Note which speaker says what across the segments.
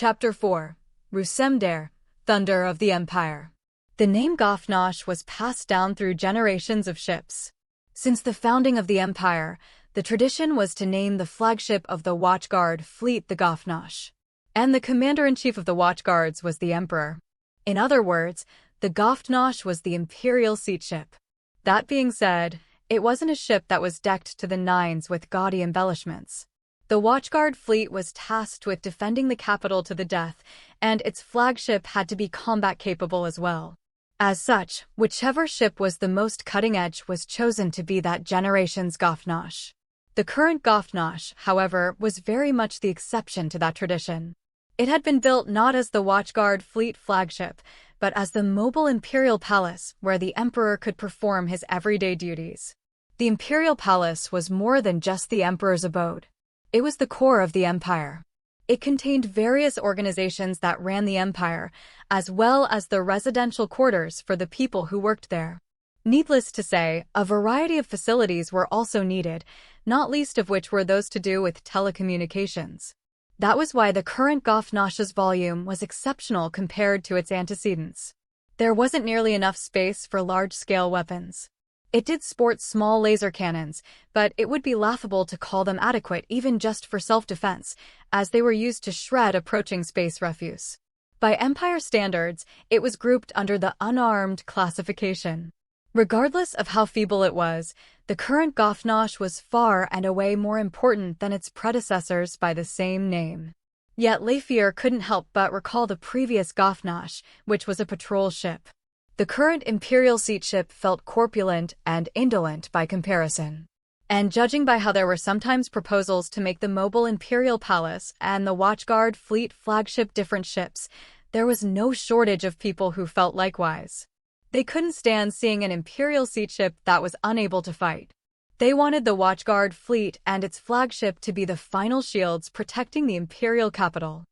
Speaker 1: Chapter 4. Rusemdare, Thunder of the Empire. The name Gafnash was passed down through generations of ships. Since the founding of the empire, the tradition was to name the flagship of the Watchguard fleet the Gafnash. And the commander-in-chief of the Watchguards was the emperor. In other words, the Gafnash was the imperial seat ship. That being said, it wasn't a ship that was decked to the nines with gaudy embellishments. The Watchguard fleet was tasked with defending the capital to the death, and its flagship had to be combat-capable as well. As such, whichever ship was the most cutting-edge was chosen to be that generation's Gafnash. The current Gafnash, however, was very much the exception to that tradition. It had been built not as the Watchguard fleet flagship, but as the mobile imperial palace where the emperor could perform his everyday duties. The imperial palace was more than just the emperor's abode. It was the core of the empire. It contained various organizations that ran the empire, as well as the residential quarters for the people who worked there. Needless to say, a variety of facilities were also needed, not least of which were those to do with telecommunications. That was why the current Gafnash's volume was exceptional compared to its antecedents. There wasn't nearly enough space for large-scale weapons. It did sport small laser cannons, but it would be laughable to call them adequate even just for self-defense, as they were used to shred approaching space refuse. By Empire standards, it was grouped under the unarmed classification. Regardless of how feeble it was, the current Gafnash was far and away more important than its predecessors by the same name. Yet Lafier couldn't help but recall the previous Gafnash, which was a patrol ship. The current imperial seat ship felt corpulent and indolent by comparison. And judging by how there were sometimes proposals to make the mobile imperial palace and the Watchguard fleet flagship different ships, there was no shortage of people who felt likewise. They couldn't stand seeing an imperial seat ship that was unable to fight. They wanted the Watchguard fleet and its flagship to be the final shields protecting the imperial capital.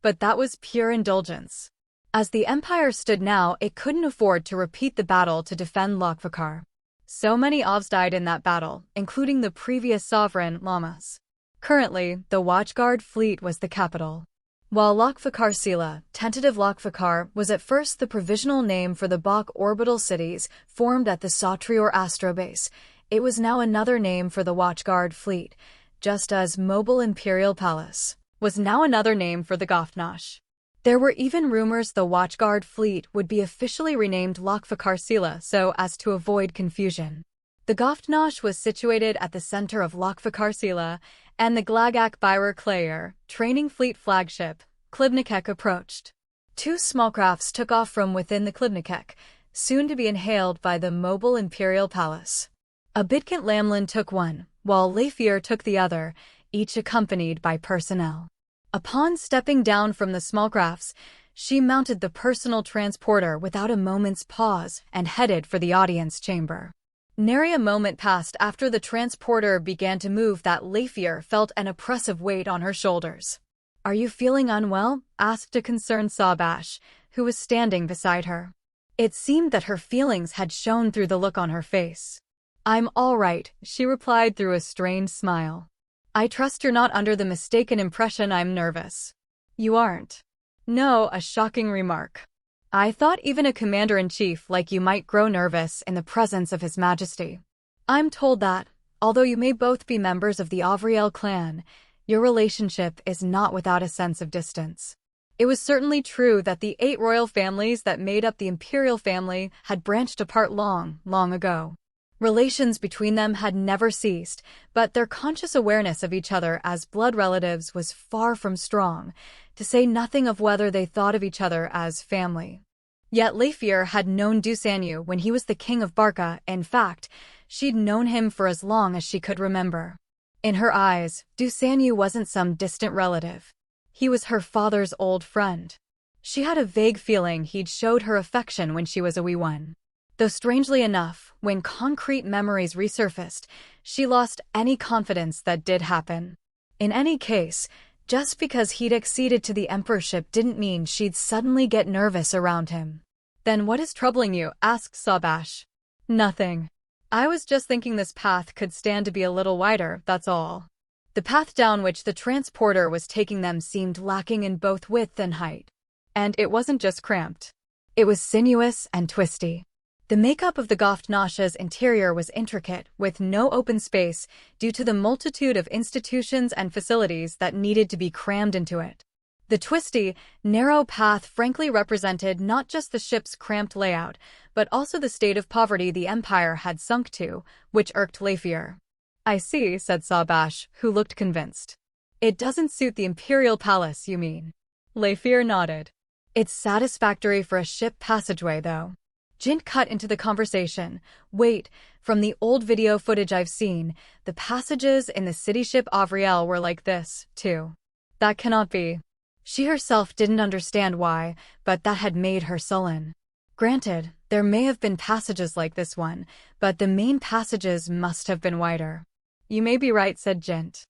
Speaker 1: But that was pure indulgence. As the empire stood now, it couldn't afford to repeat the battle to defend Lokfakar. So many Avs died in that battle, including the previous sovereign, Lamas. Currently, the Watchguard fleet was the capital. While Lokfakar Sila, tentative Lokfakar, was at first the provisional name for the Bok orbital cities formed at the Satrior astrobase, it was now another name for the Watchguard fleet, just as Mobile Imperial Palace was now another name for the Gafnash. There were even rumors the Watchguard fleet would be officially renamed Lokfakar Sila so as to avoid confusion. The Gafnash was situated at the center of Lokfakar Sila, and the Glagak Byrer Clayer, training fleet flagship, Klibnikek approached. Two small crafts took off from within the Klibnikek, soon to be inhaled by the mobile imperial palace. A Bidkant Lamlin took one, while Lafier took the other, each accompanied by personnel. Upon stepping down from the small crafts, she mounted the personal transporter without a moment's pause and headed for the audience chamber. Nary a moment passed after the transporter began to move that Lafier felt an oppressive weight on her shoulders. "Are you feeling unwell?" asked a concerned Sabash, who was standing beside her. It seemed that her feelings had shown through the look on her face. "I'm all right," she replied through a strained smile. "I trust you're not under the mistaken impression I'm nervous." "You aren't?" "No," a shocking remark. "I thought even a commander-in-chief like you might grow nervous in the presence of His Majesty. I'm told that, although you may both be members of the Avriel clan, your relationship is not without a sense of distance." It was certainly true that the 8 royal families that made up the imperial family had branched apart long, long ago. Relations between them had never ceased, but their conscious awareness of each other as blood relatives was far from strong, to say nothing of whether they thought of each other as family. Yet Lafier had known Dusanyu when he was the king of Barca. In fact, she'd known him for as long as she could remember. In her eyes, Dusanyu wasn't some distant relative. He was her father's old friend. She had a vague feeling he'd showed her affection when she was a wee one. Though strangely enough, when concrete memories resurfaced, she lost any confidence that did happen. In any case, just because he'd acceded to the emperorship didn't mean she'd suddenly get nervous around him. "Then what is troubling you?" asked Sabash. "Nothing. I was just thinking this path could stand to be a little wider, that's all." The path down which the transporter was taking them seemed lacking in both width and height. And it wasn't just cramped. It was sinuous and twisty. The makeup of the Goftnosh's interior was intricate, with no open space due to the multitude of institutions and facilities that needed to be crammed into it. The twisty, narrow path frankly represented not just the ship's cramped layout, but also the state of poverty the Empire had sunk to, which irked Lafier. "I see," said Sabash, who looked convinced. "It doesn't suit the Imperial Palace, you mean?" Lafier nodded. "It's satisfactory for a ship passageway, though." Jint cut into the conversation. "Wait, from the old video footage I've seen, the passages in the city ship Avriel were like this, too." That cannot be. She herself didn't understand why, but that had made her sullen. Granted, there may have been passages like this one, but the main passages must have been wider. "You may be right," said Jint.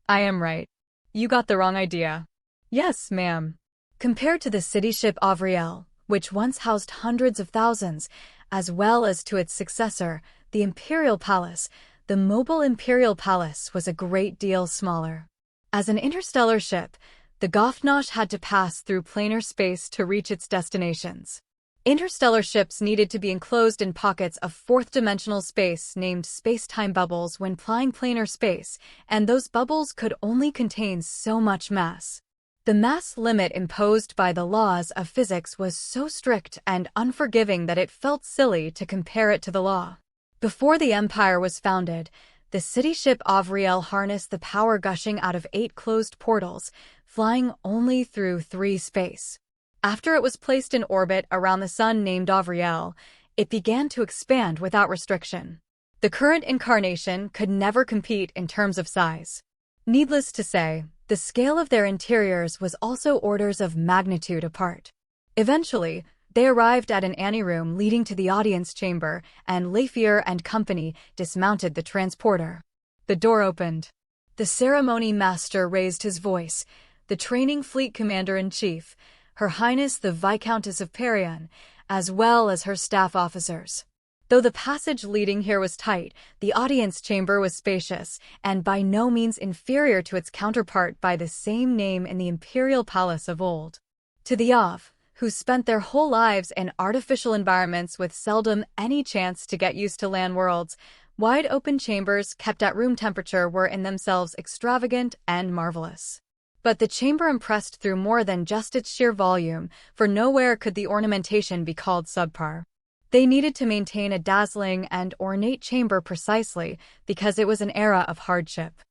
Speaker 1: "I am right. You got the wrong idea." "Yes, ma'am." Compared to the city ship Avriel, which once housed hundreds of thousands, as well as to its successor, the Imperial Palace, the mobile Imperial Palace was a great deal smaller. As an interstellar ship, the Goftnosh had to pass through planar space to reach its destinations. Interstellar ships needed to be enclosed in pockets of fourth-dimensional space named space-time bubbles when flying planar space, and those bubbles could only contain so much mass. The mass limit imposed by the laws of physics was so strict and unforgiving that it felt silly to compare it to the law. Before the Empire was founded, the city ship Avriel harnessed the power gushing out of 8 closed portals, flying only through 3 space. After it was placed in orbit around the sun named Avriel, it began to expand without restriction. The current incarnation could never compete in terms of size. Needless to say, the scale of their interiors was also orders of magnitude apart. Eventually, they arrived at an anteroom leading to the audience chamber, and Lafier and company dismounted the transporter. The door opened. The ceremony master raised his voice. The training fleet commander-in-chief, Her Highness the Viscountess of Parian, as well as her staff officers. Though the passage leading here was tight, the audience chamber was spacious, and by no means inferior to its counterpart by the same name in the Imperial Palace of old. To the Av, who spent their whole lives in artificial environments with seldom any chance to get used to land worlds, wide-open chambers kept at room temperature were in themselves extravagant and marvelous. But the chamber impressed through more than just its sheer volume, for nowhere could the ornamentation be called subpar. They needed to maintain a dazzling and ornate chamber precisely because it was an era of hardship.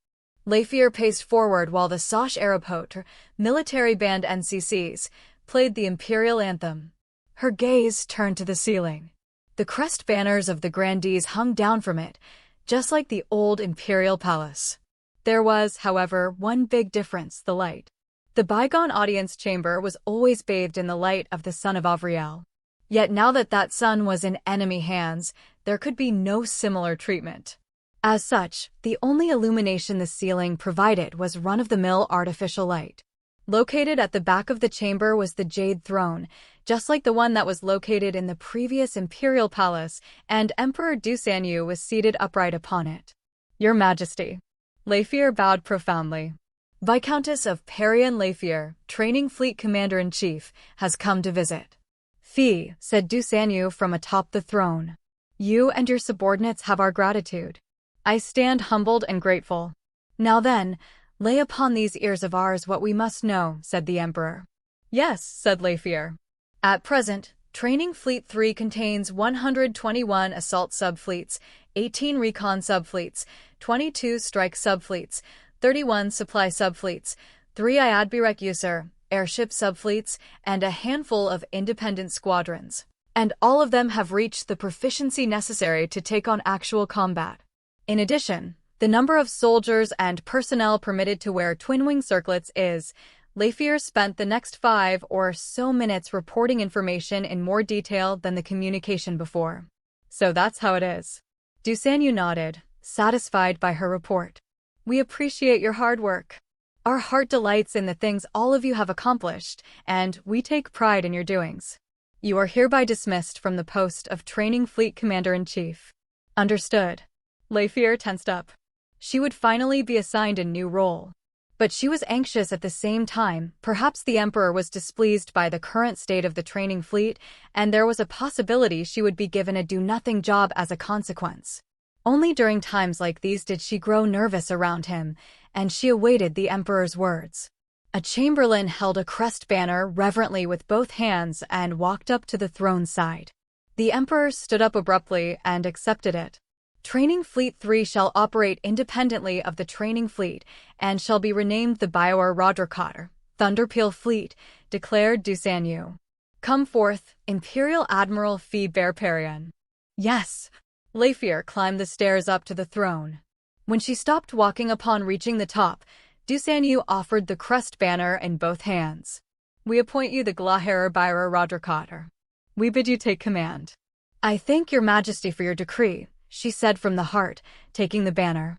Speaker 1: Lafier paced forward while the Sosh Arapotre, military band NCCs, played the Imperial Anthem. Her gaze turned to the ceiling. The crest banners of the grandees hung down from it, just like the old Imperial Palace. There was, however, one big difference: the light. The bygone audience chamber was always bathed in the light of the sun of Avriel. Yet now that that sun was in enemy hands, there could be no similar treatment. As such, the only illumination the ceiling provided was run-of-the-mill artificial light. Located at the back of the chamber was the Jade Throne, just like the one that was located in the previous Imperial Palace, and Emperor Dusanyu was seated upright upon it. "Your Majesty." Lafier bowed profoundly. "Viscountess of Parian Lafier, training fleet commander-in-chief, has come to visit." "Fee," said Dusanyu from atop the throne. "You and your subordinates have our gratitude. I stand humbled and grateful." "Now then, lay upon these ears of ours what we must know," said the Emperor. "Yes," said Lafier. "At present, Training Fleet 3 contains 121 assault subfleets, 18 recon subfleets, 22 strike subfleets, 31 supply subfleets, 3 Iadbirek user airship subfleets, and a handful of independent squadrons. And all of them have reached the proficiency necessary to take on actual combat. In addition, the number of soldiers and personnel permitted to wear twin-wing circlets is..." Lafier spent the next 5 or so minutes reporting information in more detail than the communication before. "So that's how it is." Dusanyu nodded, satisfied by her report. "We appreciate your hard work. Our heart delights in the things all of you have accomplished, and we take pride in your doings. You are hereby dismissed from the post of Training Fleet Commander-in-Chief." "Understood." Lafier tensed up. She would finally be assigned a new role. But she was anxious at the same time. Perhaps the Emperor was displeased by the current state of the training fleet, and there was a possibility she would be given a do-nothing job as a consequence. Only during times like these did she grow nervous around him, and she awaited the Emperor's words. A chamberlain held a Crest banner reverently with both hands and walked up to the throne's side. The Emperor stood up abruptly and accepted it. Training Fleet 3 shall operate independently of the Training Fleet and shall be renamed the Biowar Rodrikater, Thunderpeel Fleet, declared Dusanyu. Come forth, Imperial Admiral Phi Bearparian. Yes. Leifir climbed the stairs up to the throne. When she stopped walking upon reaching the top, Dusanyu offered the Crest banner in both hands. We appoint you the Glaherer Biowar Rodrikater. We bid you take command. I thank your majesty for your decree, she said from the heart, taking the banner.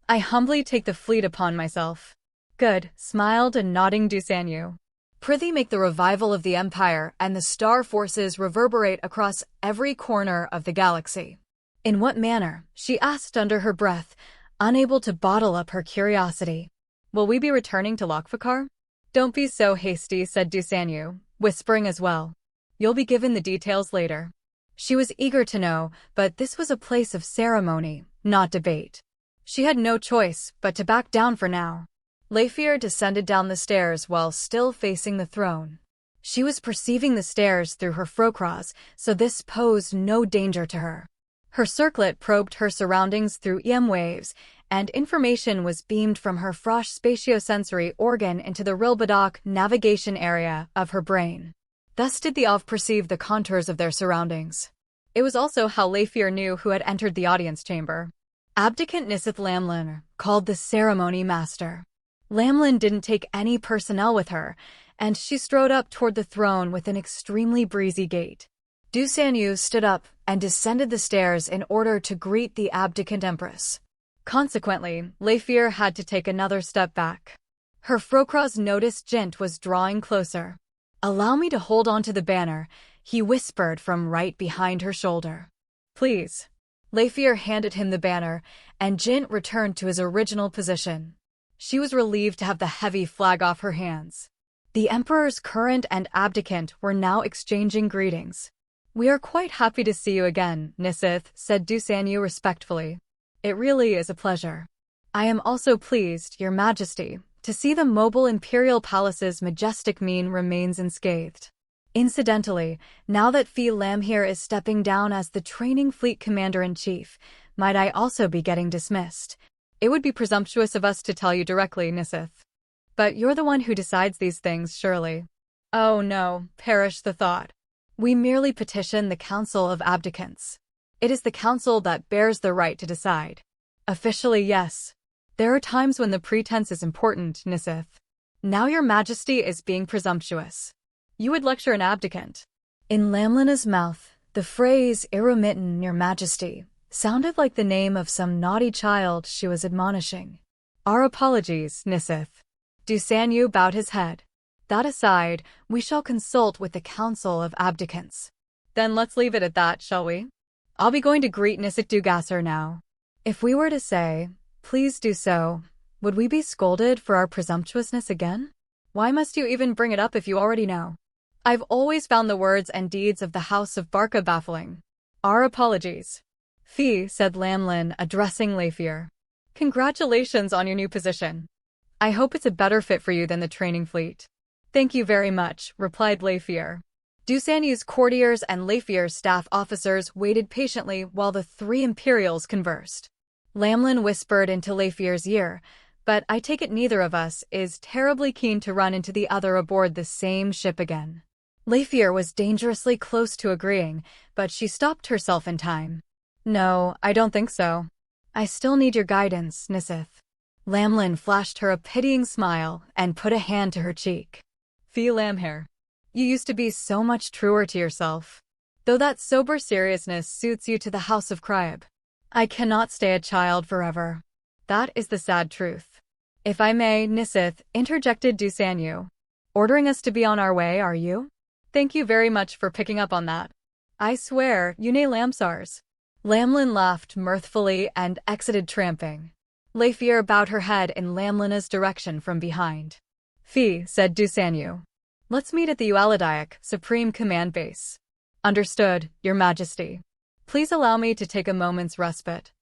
Speaker 1: I humbly take the fleet upon myself. Good, smiled and nodding Dusanyu. Prithee make the revival of the Empire and the star forces reverberate across every corner of the galaxy. In what manner? She asked under her breath, unable to bottle up her curiosity. Will we be returning to Lokfakar? Don't be so hasty, said Dusanyu, whispering as well. You'll be given the details later. She was eager to know, but this was a place of ceremony, not debate. She had no choice but to back down for now. Leifir descended down the stairs while still facing the throne. She was perceiving the stairs through her frocross, so this posed no danger to her. Her circlet probed her surroundings through EM waves, and information was beamed from her Frosh spatiosensory organ into the Rilbadak navigation area of her brain. Thus did the Ov perceive the contours of their surroundings. It was also how Leifir knew who had entered the audience chamber. Abdicant Nisith Lamlin, called the ceremony master. Lamlin didn't take any personnel with her, and she strode up toward the throne with an extremely breezy gait. Dusanyu stood up and descended the stairs in order to greet the abdicant empress. Consequently, Leifir had to take another step back. Her frocross noticed Jint was drawing closer. Allow me to hold on to the banner, he whispered from right behind her shoulder. Please. Leifir handed him the banner, and Jint returned to his original position. She was relieved to have the heavy flag off her hands. The Emperor's current and abdicant were now exchanging greetings. We are quite happy to see you again, Nisith, said Dusanyu respectfully. It really is a pleasure. I am also pleased, Your Majesty, to see the mobile Imperial Palace's majestic mien remains unscathed. Incidentally, now that Phi Lamhir is stepping down as the Training Fleet Commander-in-Chief, might I also be getting dismissed? It would be presumptuous of us to tell you directly, Nisith. But you're the one who decides these things, surely. Oh no, perish the thought. We merely petition the Council of Abdicants. It is the Council that bears the right to decide. Officially, yes. There are times when the pretense is important, Nisith. Now Your Majesty is being presumptuous. You would lecture an abdicant. In Lamlina's mouth, the phrase "irremitten, Your Majesty" sounded like the name of some naughty child she was admonishing. Our apologies, Nisith. Dusanyu bowed his head. That aside, we shall consult with the Council of Abdicants. Then let's leave it at that, shall we? I'll be going to greet Nisith Dugasser now. If we were to say, please do so, would we be scolded for our presumptuousness again? Why must you even bring it up if you already know? I've always found the words and deeds of the House of Barca baffling. Our apologies. Phi, said Lamlin, addressing Leifir. Congratulations on your new position. I hope it's a better fit for you than the training fleet. Thank you very much, replied Leifir. Dusanyu's courtiers and Leifir's staff officers waited patiently while the three Imperials conversed. Lamlin whispered into Leifir's ear, but I take it neither of us is terribly keen to run into the other aboard the same ship again. Leifir was dangerously close to agreeing, but she stopped herself in time. No, I don't think so. I still need your guidance, Nisith. Lamlin flashed her a pitying smile and put a hand to her cheek. Phi Lamhair. You used to be so much truer to yourself. Though that sober seriousness suits you to the House of Cryb. I cannot stay a child forever. That is the sad truth. If I may, Nisith, interjected Dusanyu. Ordering us to be on our way, are you? Thank you very much for picking up on that. I swear, you nay Lamsars. Lamlin laughed mirthfully and exited tramping. Leifier bowed her head in Lamlina's direction from behind. "Fee," said Dusanyu. "Let's meet at the Ualadiak Supreme Command Base." "Understood, Your Majesty. Please allow me to take a moment's respite."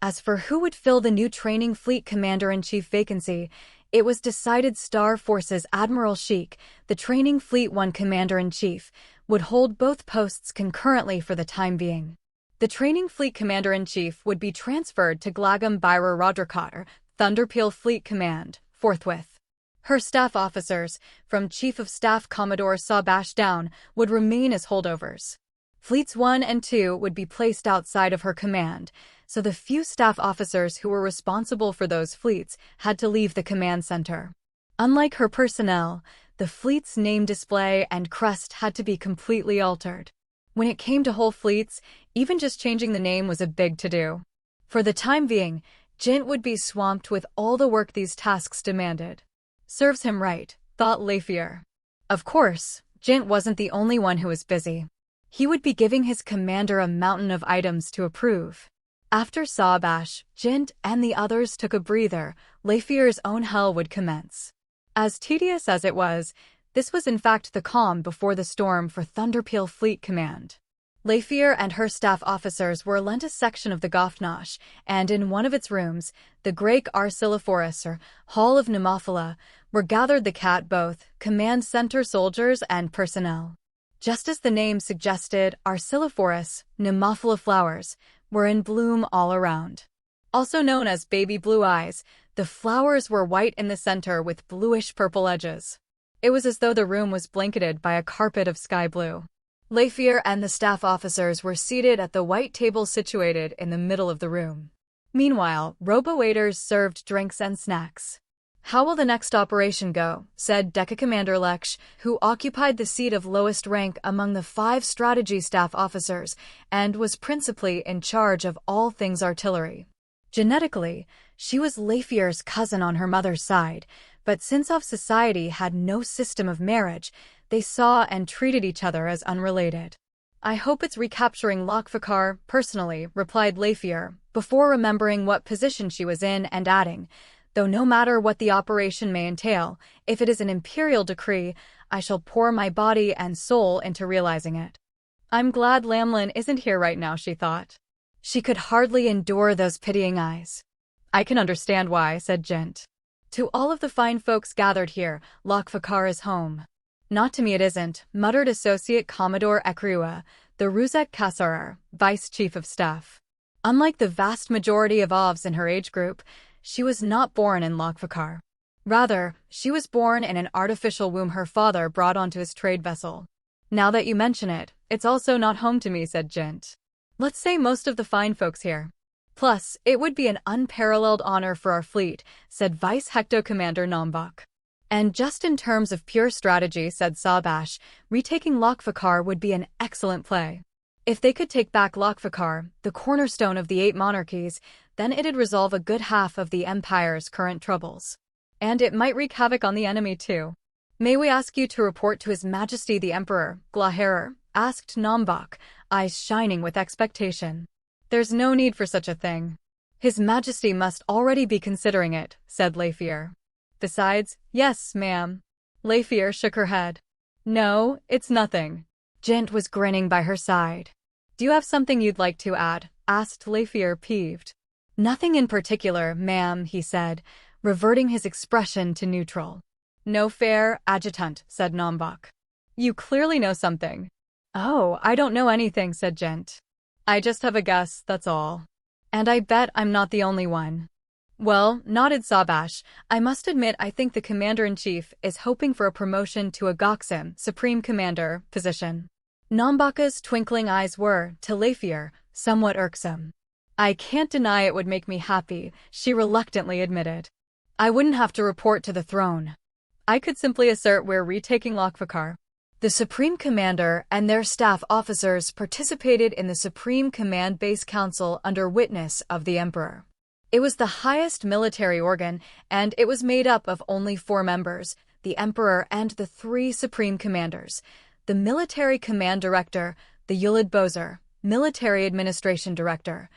Speaker 1: As for who would fill the new Training Fleet Commander-in-Chief vacancy, it was decided Star Forces Admiral Sheik, the Training Fleet 1 Commander-in-Chief, would hold both posts concurrently for the time being. The Training Fleet Commander-in-Chief would be transferred to Glagam Byra Rodrakar, Thunderpeel Fleet Command, forthwith. Her staff officers, from Chief of Staff Commodore Sabash down, would remain as holdovers. Fleets 1 and 2 would be placed outside of her command, so the few staff officers who were responsible for those fleets had to leave the command center. Unlike her personnel, the fleet's name display and crest had to be completely altered. When it came to whole fleets, even just changing the name was a big to-do. For the time being, Jint would be swamped with all the work these tasks demanded. Serves him right, thought Leifier. Of course, Jint wasn't the only one who was busy. He would be giving his commander a mountain of items to approve. After Sabash, Jint, and the others took a breather, Leifier's own hell would commence. As tedious as it was, this was in fact the calm before the storm for Thunderpeel Fleet Command. Leifier and her staff officers were lent a section of the Gothnosh, and in one of its rooms, the Great Arcillophorus, or Hall of Nemophila, were gathered the cat both command center soldiers and personnel. Just as the name suggested, Arcillophorus, Nemophila flowers, were in bloom all around. Also known as baby blue eyes, the flowers were white in the center with bluish-purple edges. It was as though the room was blanketed by a carpet of sky blue. Leifier and the staff officers were seated at the white table situated in the middle of the room. Meanwhile, robo-waiters served drinks and snacks. "How will the next operation go?" said Deca Commander Leksh, who occupied the seat of lowest rank among the 5 strategy staff officers and was principally in charge of all things artillery. Genetically, she was Leifier's cousin on her mother's side, but since of society had no system of marriage, they saw and treated each other as unrelated. "I hope it's recapturing Lokfakar, personally," replied Leifier, before remembering what position she was in and adding, "though no matter what the operation may entail, if it is an imperial decree, I shall pour my body and soul into realizing it." "I'm glad Lamlin isn't here right now," she thought. She could hardly endure those pitying eyes. "I can understand why," said Jint. "To all of the fine folks gathered here, Lokfakar is home." "Not to me it isn't," muttered Associate Commodore Ekriua, the Ruzek Kassarar, Vice Chief of Staff. Unlike the vast majority of OVs in her age group, she was not born in Lokfakar. Rather, she was born in an artificial womb her father brought onto his trade vessel. "Now that you mention it, it's also not home to me," said Jint. "Let's say most of the fine folks here. Plus, it would be an unparalleled honor for our fleet," said Vice Hecto Commander Nombak. "And just in terms of pure strategy," said Sabash, "retaking Lokfakar would be an excellent play. If they could take back Lokfakar, the cornerstone of the 8 monarchies, then it'd resolve a good half of the Empire's current troubles. And it might wreak havoc on the enemy too." "May we ask you to report to His Majesty the Emperor, Glaherer?" asked Nombak, eyes shining with expectation. "There's no need for such a thing. His Majesty must already be considering it," said Leifier. "Besides, yes, ma'am." Leifier shook her head. "No, it's nothing." Jint was grinning by her side. "Do you have something you'd like to add?" asked Leifier, peeved. "Nothing in particular, ma'am," he said, reverting his expression to neutral. "No fair, adjutant," said Nombak. "You clearly know something." "Oh, I don't know anything," said Jint. "I just have a guess, that's all. And I bet I'm not the only one." "Well," nodded Sabash, "I must admit I think the Commander-in-Chief is hoping for a promotion to a Goxim, Supreme Commander, position." Nombaka's twinkling eyes were, to Leifier, somewhat irksome. "I can't deny it would make me happy," she reluctantly admitted. "I wouldn't have to report to the throne. I could simply assert we're retaking Lokfakar." The Supreme Commander and their staff officers participated in the Supreme Command Base Council under witness of the Emperor. It was the highest military organ, and it was made up of only 4 members, the Emperor and the 3 Supreme Commanders, the Military Command Director, the Yulid Bozer, Military Administration Director,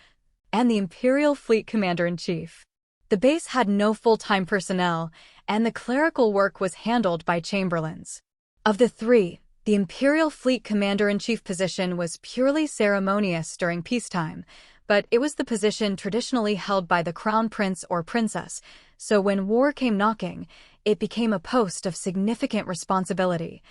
Speaker 1: and the Imperial Fleet Commander-in-Chief. The base had no full-time personnel, and the clerical work was handled by chamberlains. Of the three, the Imperial Fleet Commander-in-Chief position was purely ceremonious during peacetime, but it was the position traditionally held by the Crown Prince or Princess, so when war came knocking, it became a post of significant responsibility,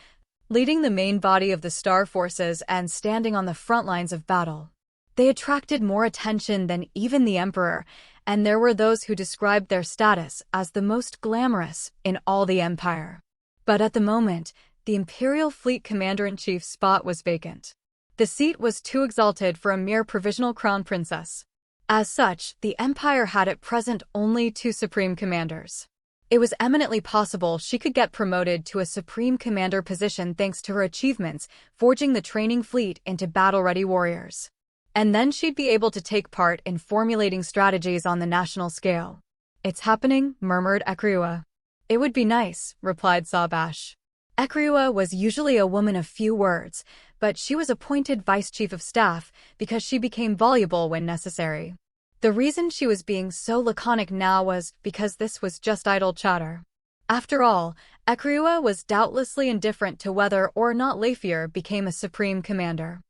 Speaker 1: leading the main body of the Star Forces and standing on the front lines of battle. They attracted more attention than even the Emperor, and there were those who described their status as the most glamorous in all the Empire. But at the moment, the Imperial Fleet Commander-in-Chief's spot was vacant. The seat was too exalted for a mere provisional crown princess. As such, the Empire had at present only two Supreme Commanders. It was eminently possible she could get promoted to a Supreme Commander position thanks to her achievements, forging the training fleet into battle-ready warriors. And then she'd be able to take part in formulating strategies on the national scale. "It's happening," murmured Ekriua. "It would be nice," replied Sabash. Ekriua was usually a woman of few words, but she was appointed Vice Chief of Staff because she became voluble when necessary. The reason she was being so laconic now was because this was just idle chatter. After all, Ekriua was doubtlessly indifferent to whether or not Leifir became a Supreme Commander.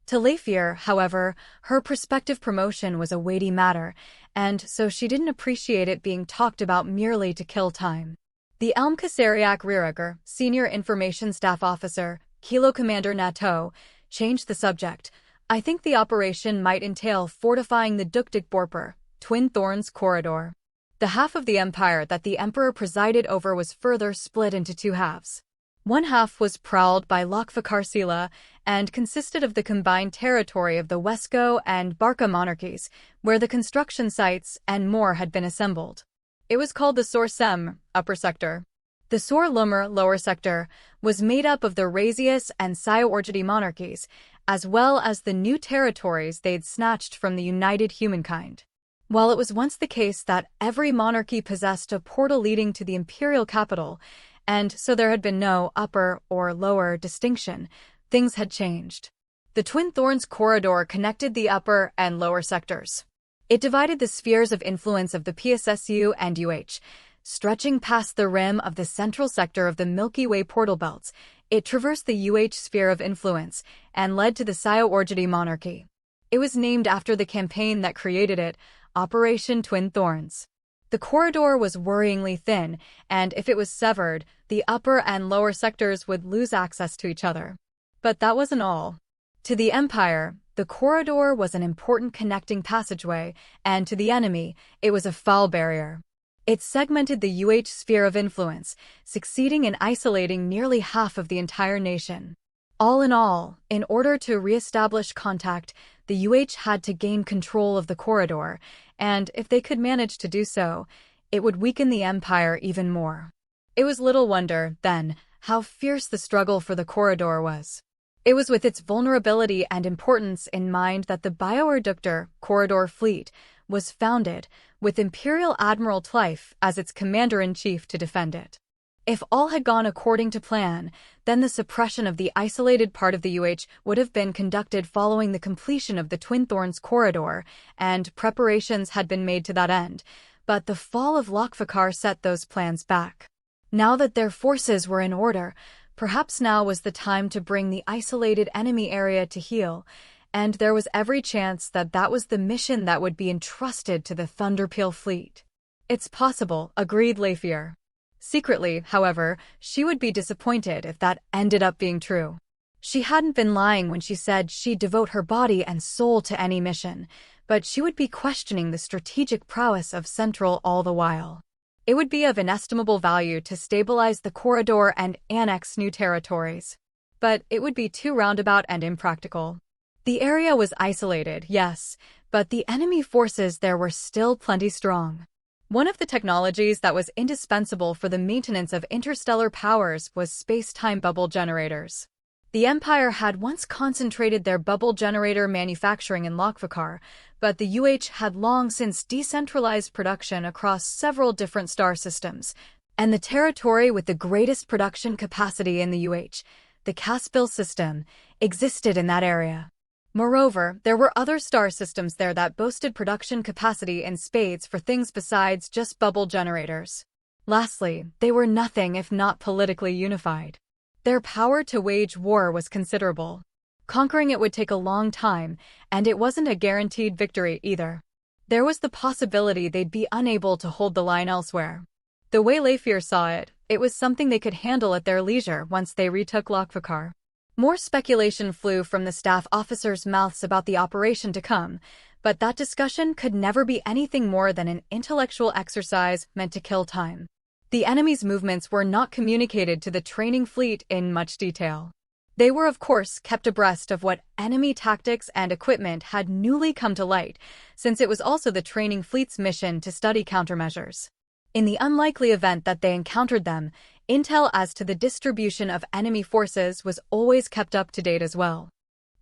Speaker 1: To Leifir, however, her prospective promotion was a weighty matter, and so she didn't appreciate it being talked about merely to kill time. The Elmkasariak Rirager, Senior Information Staff Officer, Kilo Commander Nato, changed the subject. "I think the operation might entail fortifying the Dukdikborper, Twin Thorns Corridor." The half of the empire that the Emperor presided over was further split into two halves. One half was prowled by Lokfakarsila and consisted of the combined territory of the Wesko and Barca monarchies, where the construction sites and more had been assembled. It was called the Sorsem, Upper Sector. The Sorlumer, Lower Sector, was made up of the Razius and Sio-Orgidi monarchies, as well as the new territories they'd snatched from the united humankind. While it was once the case that every monarchy possessed a portal leading to the imperial capital, and so there had been no upper or lower distinction, things had changed. The Twin Thorns Corridor connected the upper and lower sectors. It divided the spheres of influence of the PSSU and UH. Stretching past the rim of the central sector of the Milky Way portal belts, it traversed the UH sphere of influence and led to the Sio-Orgidi monarchy. It was named after the campaign that created it, Operation Twin Thorns. The corridor was worryingly thin, and if it was severed, the upper and lower sectors would lose access to each other. But that wasn't all. To the Empire, the corridor was an important connecting passageway, and to the enemy, it was a foul barrier. It segmented the UH sphere of influence, succeeding in isolating nearly half of the entire nation. All in all, in order to re-establish contact, the UH had to gain control of the corridor, and if they could manage to do so, it would weaken the Empire even more. It was little wonder, then, how fierce the struggle for the corridor was. It was with its vulnerability and importance in mind that the Bioerdukter Corridor Fleet was founded, with Imperial Admiral Tleif as its commander-in-chief to defend it. If all had gone according to plan, then the suppression of the isolated part of the UH would have been conducted following the completion of the Twin Thorns Corridor, and preparations had been made to that end, but the fall of Lokfakar set those plans back. Now that their forces were in order, perhaps now was the time to bring the isolated enemy area to heel, and there was every chance that that was the mission that would be entrusted to the Thunderpeel fleet. "It's possible," agreed Leifir. Secretly, however, she would be disappointed if that ended up being true. She hadn't been lying when she said she'd devote her body and soul to any mission, but she would be questioning the strategic prowess of Central all the while. It would be of inestimable value to stabilize the corridor and annex new territories. But it would be too roundabout and impractical. The area was isolated, yes, but the enemy forces there were still plenty strong. One of the technologies that was indispensable for the maintenance of interstellar powers was space-time bubble generators. The Empire had once concentrated their bubble generator manufacturing in Lokfakar, but the UH had long since decentralized production across several different star systems, and the territory with the greatest production capacity in the UH, the Caspil system, existed in that area. Moreover, there were other star systems there that boasted production capacity in spades for things besides just bubble generators. Lastly, they were nothing if not politically unified. Their power to wage war was considerable. Conquering it would take a long time, and it wasn't a guaranteed victory either. There was the possibility they'd be unable to hold the line elsewhere. The way Leifir saw it, it was something they could handle at their leisure once they retook Lokvakar. More speculation flew from the staff officers' mouths about the operation to come, but that discussion could never be anything more than an intellectual exercise meant to kill time. The enemy's movements were not communicated to the training fleet in much detail. They were, of course, kept abreast of what enemy tactics and equipment had newly come to light, since it was also the training fleet's mission to study countermeasures. In the unlikely event that they encountered them, intel as to the distribution of enemy forces was always kept up to date as well.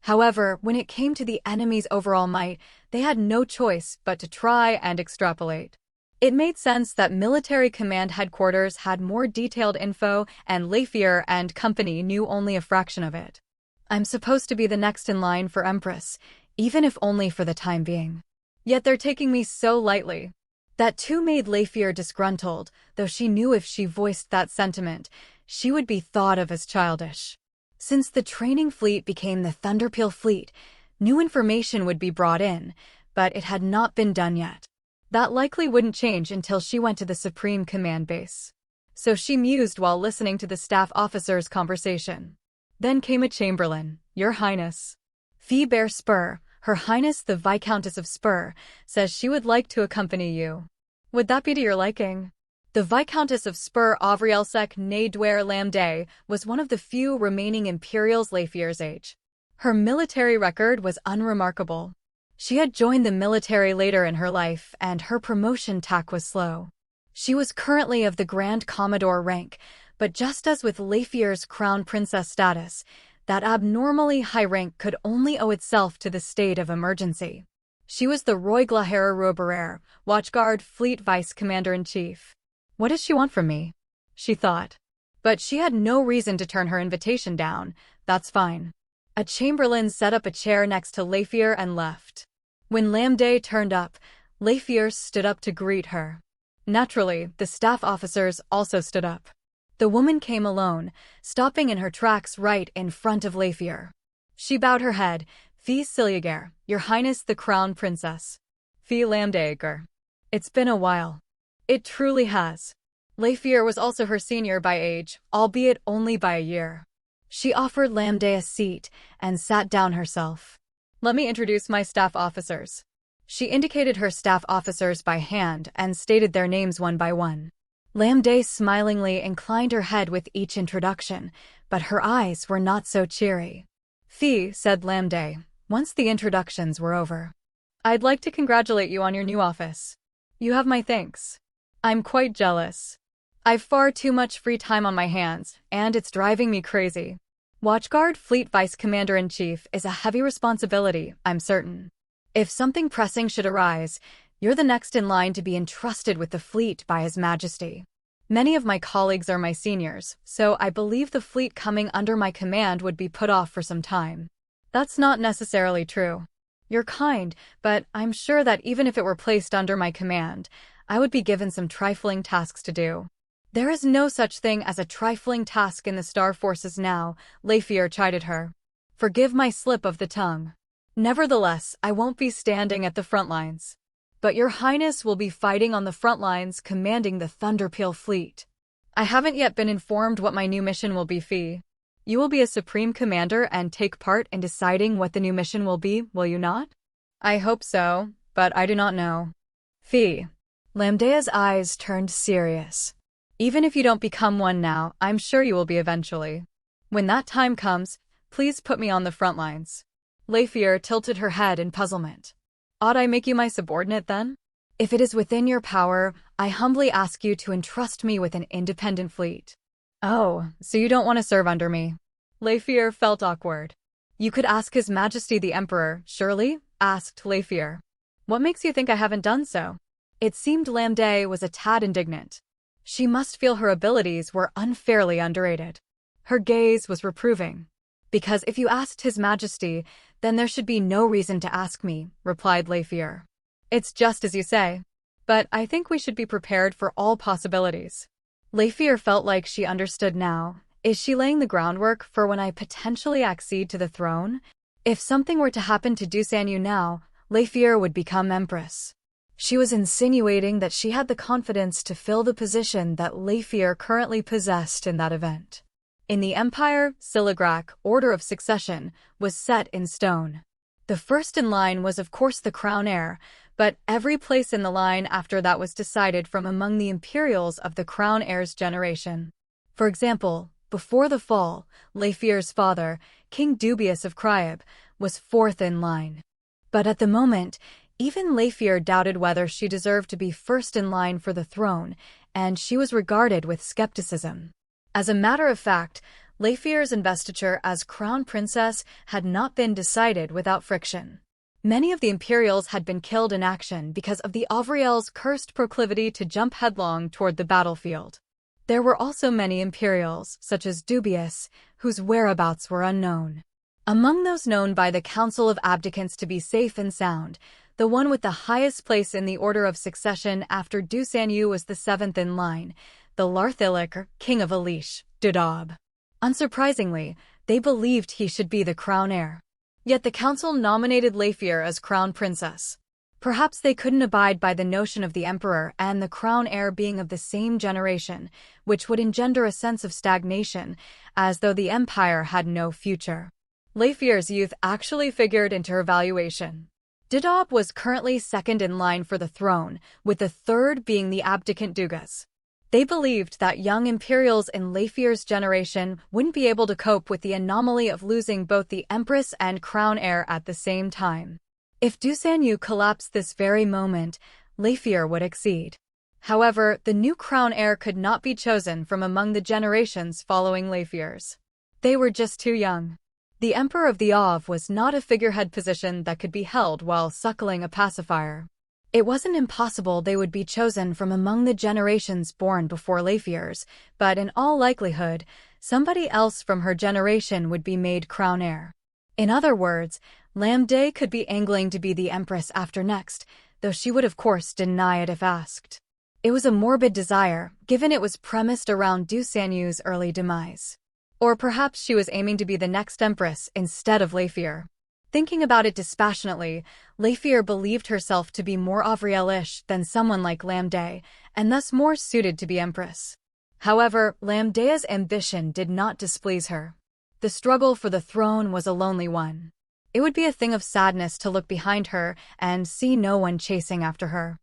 Speaker 1: However, when it came to the enemy's overall might, they had no choice but to try and extrapolate. It made sense that military command headquarters had more detailed info and Leifir and company knew only a fraction of it. I'm supposed to be the next in line for Empress, even if only for the time being. Yet they're taking me so lightly. That too made Leifir disgruntled, though she knew if she voiced that sentiment, she would be thought of as childish. Since the training fleet became the Thunderpeel fleet, new information would be brought in, but it had not been done yet. That likely wouldn't change until she went to the Supreme Command Base. So she mused while listening to the staff officer's conversation. Then came a chamberlain, Your Highness. Fee Bear Spur, Her Highness the Viscountess of Spur, says she would like to accompany you. Would that be to your liking? The Viscountess of Spur Avrielsek ne Dware Lamday was one of the few remaining Imperials Leifir's age. Her military record was unremarkable. She had joined the military later in her life, and her promotion tack was slow. She was currently of the Grand Commodore rank, but just as with Leifir's Crown Princess status, that abnormally high rank could only owe itself to the state of emergency. She was the Roiglahera Roberer, Watchguard Fleet Vice Commander-in-Chief. What does she want from me? She thought. But she had no reason to turn her invitation down. That's fine. A chamberlain set up a chair next to Leifir and left. When Lamday turned up, Leifir stood up to greet her. Naturally, the staff officers also stood up. The woman came alone, stopping in her tracks right in front of Leifir. She bowed her head. Fee Siljager, Your Highness the Crown Princess. Fee Lamdager. It's been a while. It truly has. Leifir was also her senior by age, albeit only by a year. She offered Lamday a seat and sat down herself. Let me introduce my staff officers. She indicated her staff officers by hand and stated their names one by one. Lamday smilingly inclined her head with each introduction, but her eyes were not so cheery. Fee, said Lamday, once the introductions were over. I'd like to congratulate you on your new office. You have my thanks. I'm quite jealous. I've far too much free time on my hands, and it's driving me crazy. Watchguard Fleet Vice Commander-in-Chief is a heavy responsibility, I'm certain. If something pressing should arise, you're the next in line to be entrusted with the fleet by His Majesty. Many of my colleagues are my seniors, so I believe the fleet coming under my command would be put off for some time. That's not necessarily true. You're kind, but I'm sure that even if it were placed under my command, I would be given some trifling tasks to do. There is no such thing as a trifling task in the Star Forces now, Leifir chided her. Forgive my slip of the tongue. Nevertheless, I won't be standing at the front lines. But Your Highness will be fighting on the front lines commanding the Thunderpeel fleet. I haven't yet been informed what my new mission will be, Fee. You will be a Supreme Commander and take part in deciding what the new mission will be, will you not? I hope so, but I do not know. Fee. Lamdaya's eyes turned serious. Even if you don't become one now, I'm sure you will be eventually. When that time comes, please put me on the front lines. Leifir tilted her head in puzzlement. Ought I make you my subordinate then? If it is within your power, I humbly ask you to entrust me with an independent fleet. Oh, so you don't want to serve under me? Leifir felt awkward. You could ask His Majesty the Emperor, surely? Asked Leifir. What makes you think I haven't done so? It seemed Lamday was a tad indignant. She must feel her abilities were unfairly underrated. Her gaze was reproving. "Because if you asked His Majesty, then there should be no reason to ask me," replied Leifir. "It's just as you say. But I think we should be prepared for all possibilities." Leifir felt like she understood now. Is she laying the groundwork for when I potentially accede to the throne? If something were to happen to Dusanyu now, Leifir would become empress. She was insinuating that she had the confidence to fill the position that Leifir currently possessed in that event. In the Empire, Silagrak, order of succession, was set in stone. The first in line was of course the crown heir, but every place in the line after that was decided from among the Imperials of the crown heir's generation. For example, before the fall, Leifir's father, King Dubious of Cryeb, was fourth in line. But at the moment, even Leifir doubted whether she deserved to be first in line for the throne, and she was regarded with skepticism. As a matter of fact, Leifir's investiture as crown princess had not been decided without friction. Many of the Imperials had been killed in action because of the Avriel's cursed proclivity to jump headlong toward the battlefield. There were also many Imperials, such as Dubious, whose whereabouts were unknown. Among those known by the Council of Abdicants to be safe and sound, the one with the highest place in the order of succession after Dusanyu was the seventh in line, the Larthilik, king of Elish, Dudab. Unsurprisingly, they believed he should be the crown heir. Yet the council nominated Leifir as crown princess. Perhaps they couldn't abide by the notion of the emperor and the crown heir being of the same generation, which would engender a sense of stagnation, as though the empire had no future. Leifir's youth actually figured into her valuation. Dudab was currently second in line for the throne, with the third being the abdicant Dugas. They believed that young Imperials in Leifir's generation wouldn't be able to cope with the anomaly of losing both the Empress and crown heir at the same time. If Dusanyu collapsed this very moment, Leifir would accede. However, the new crown heir could not be chosen from among the generations following Leifir's. They were just too young. The Emperor of the Av was not a figurehead position that could be held while suckling a pacifier. It wasn't impossible they would be chosen from among the generations born before Leifir's, but in all likelihood, somebody else from her generation would be made crown heir. In other words, Lamde could be angling to be the empress after next, though she would of course deny it if asked. It was a morbid desire, given it was premised around Dusanyu's early demise. Or perhaps she was aiming to be the next empress instead of Leifir. Thinking about it dispassionately, Leifir believed herself to be more Avrielish than someone like Lamde, and thus more suited to be empress. However, Lamdea's ambition did not displease her. The struggle for the throne was a lonely one. It would be a thing of sadness to look behind her and see no one chasing after her.